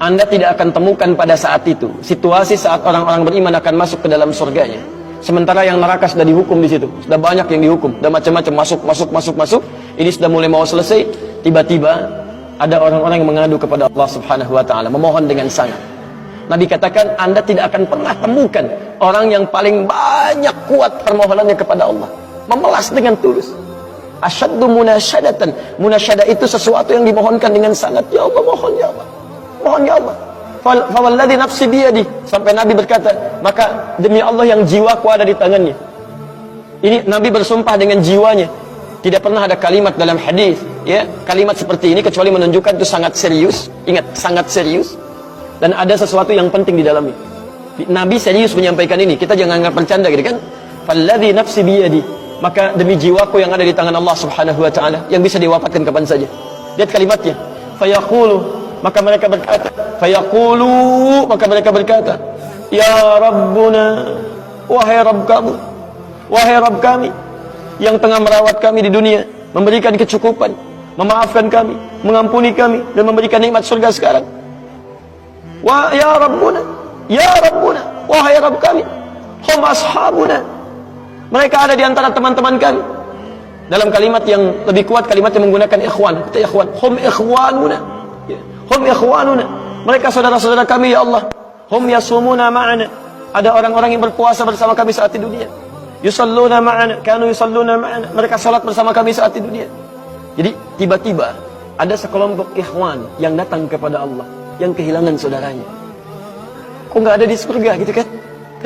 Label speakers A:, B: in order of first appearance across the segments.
A: Anda tidak akan temukan pada saat itu situasi saat orang-orang beriman akan masuk ke dalam surganya. Sementara yang neraka sudah dihukum di situ, sudah banyak yang dihukum, sudah macam-macam masuk. Ini sudah mulai mau selesai, tiba-tiba ada orang-orang yang mengadu kepada Allah Subhanahu wa taala, memohon dengan sangat. Nabi katakan, Anda tidak akan pernah temukan orang yang paling banyak kuat permohonannya kepada Allah, memelas dengan tulus. Asyaddu munasyadatan. Munasyadah itu sesuatu yang dimohonkan dengan sangat. Ya Allah, mohon ya Allah. Mohon ya Allah. Fawalladzi nafsi biyadi. Sampai Nabi berkata, maka demi Allah yang jiwaku ada di tangannya. Ini Nabi bersumpah dengan jiwanya. Tidak pernah ada kalimat dalam hadis, ya, kalimat seperti ini kecuali menunjukkan itu sangat serius. Ingat, sangat serius. Dan ada sesuatu yang penting di dalamnya. Nabi serius menyampaikan ini. Kita jangan anggap bercanda gitu kan. Falladzi nafsi biyadi. Maka demi jiwaku yang ada di tangan Allah Subhanahu wa taala, yang bisa diwafatkan kapan saja. Lihat kalimatnya. Fayaqulu, maka mereka berkata, fayaqulu, maka mereka berkata, ya Rabbuna, wahai Rabb kami, wahai Rabb kami yang tengah merawat kami di dunia, memberikan kecukupan, memaafkan kami, mengampuni kami, dan memberikan nikmat surga sekarang. Wa ya Rabbuna, ya Rabbuna, wahai Rabb kami, hum ashabuna, mereka ada di antara teman-teman kami. Dalam kalimat yang lebih kuat, kalimat yang menggunakan ikhwan, kata ikhwan, hum ikhwanuna, hum ikhwanuna, mereka saudara-saudara kami ya Allah. Hum yasumuna ma'ana, ada orang-orang yang berpuasa bersama kami saat di dunia. Yusalluna ma'ana, kanu yusalluna ma'ana, mereka salat bersama kami saat di dunia. Jadi tiba-tiba ada sekelompok ikhwan yang datang kepada Allah, yang kehilangan saudaranya. Kok nggak ada di surga gitu kan?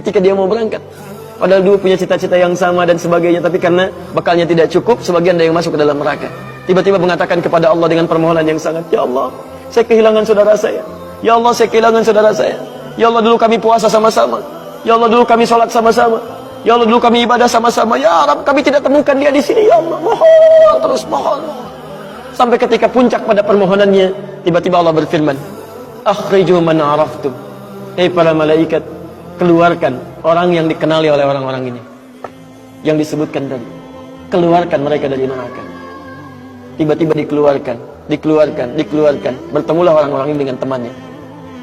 A: Ketika dia mau berangkat, padahal dulu punya cita-cita yang sama dan sebagainya, tapi karena bekalnya tidak cukup, sebagian ada yang masuk ke dalam neraka. Tiba-tiba mengatakan kepada Allah dengan permohonan yang sangat, ya Allah, saya kehilangan saudara saya. Ya Allah, saya kehilangan saudara saya. Ya Allah, dulu kami puasa sama-sama. Ya Allah, dulu kami sholat sama-sama. Ya Allah, dulu kami ibadah sama-sama. Ya Rabb, kami tidak temukan dia di sini. Ya Allah, mohon, terus mohon. Sampai ketika puncak pada permohonannya, tiba-tiba Allah berfirman, akhriju man araftum. Hei para malaikat, keluarkan orang yang dikenali oleh orang-orang ini, yang disebutkan tadi. Keluarkan mereka dari neraka. Tiba-tiba dikeluarkan. Bertemulah orang-orang ini dengan temannya.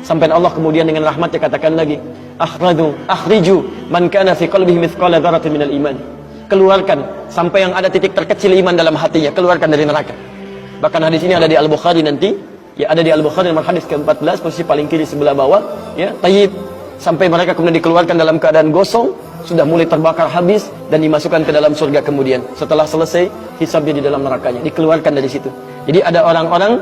A: Sampai Allah kemudian dengan rahmatnya katakan lagi, akhriju man kana fi qalbihi mithqala dzarratin minal iman. Keluarkan sampai yang ada titik terkecil iman dalam hatinya, keluarkan dari neraka. Bahkan hadis ini ada di Al-Bukhari nanti, ya, ada di Al-Bukhari nomor hadis ke-14, posisi paling kiri sebelah bawah, ya, tayyib. Sampai mereka kemudian dikeluarkan dalam keadaan gosong, sudah mulai terbakar habis, dan dimasukkan ke dalam surga kemudian. Setelah selesai hisabnya di dalam nerakanya, dikeluarkan dari situ. Jadi ada orang-orang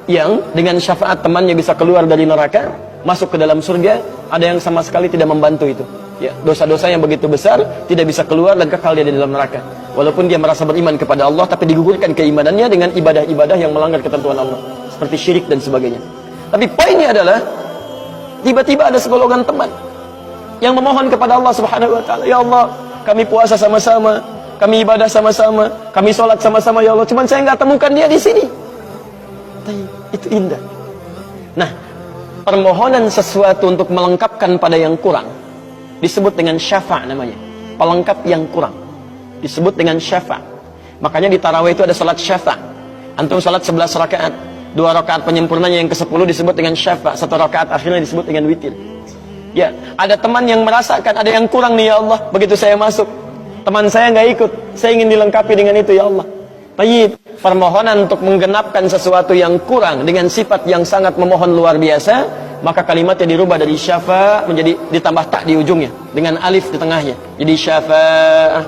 A: yang dengan syafaat temannya bisa keluar dari neraka, masuk ke dalam surga. Ada yang sama sekali tidak membantu itu, ya, dosa-dosa yang begitu besar, tidak bisa keluar dan kekal dia di dalam neraka. Walaupun dia merasa beriman kepada Allah, tapi digugurkan keimanannya dengan ibadah-ibadah yang melanggar ketentuan Allah, seperti syirik dan sebagainya. Tapi poinnya adalah, tiba-tiba ada segolongan teman yang memohon kepada Allah Subhanahu wa taala, ya Allah, kami puasa sama-sama, kami ibadah sama-sama, kami sholat sama-sama ya Allah, cuman saya nggak temukan dia di sini. Itu indah. Nah, permohonan sesuatu untuk melengkapkan pada yang kurang disebut dengan syafa' namanya. Pelengkap yang kurang disebut dengan syafa'. Makanya di tarawih itu ada salat syafa'. Antum salat 11 rakaat, 2 rakaat penyempurnanya yang ke-10 disebut dengan syafa', 1 rakaat akhirnya disebut dengan witir. Ya, ada teman yang merasakan ada yang kurang nih ya Allah, begitu saya masuk, teman saya nggak ikut, saya ingin dilengkapi dengan itu ya Allah. Baik, permohonan untuk menggenapkan sesuatu yang kurang dengan sifat yang sangat memohon luar biasa, maka kalimatnya dirubah dari syafa' menjadi ditambah tak di ujungnya dengan alif di tengahnya, jadi syafa'ah.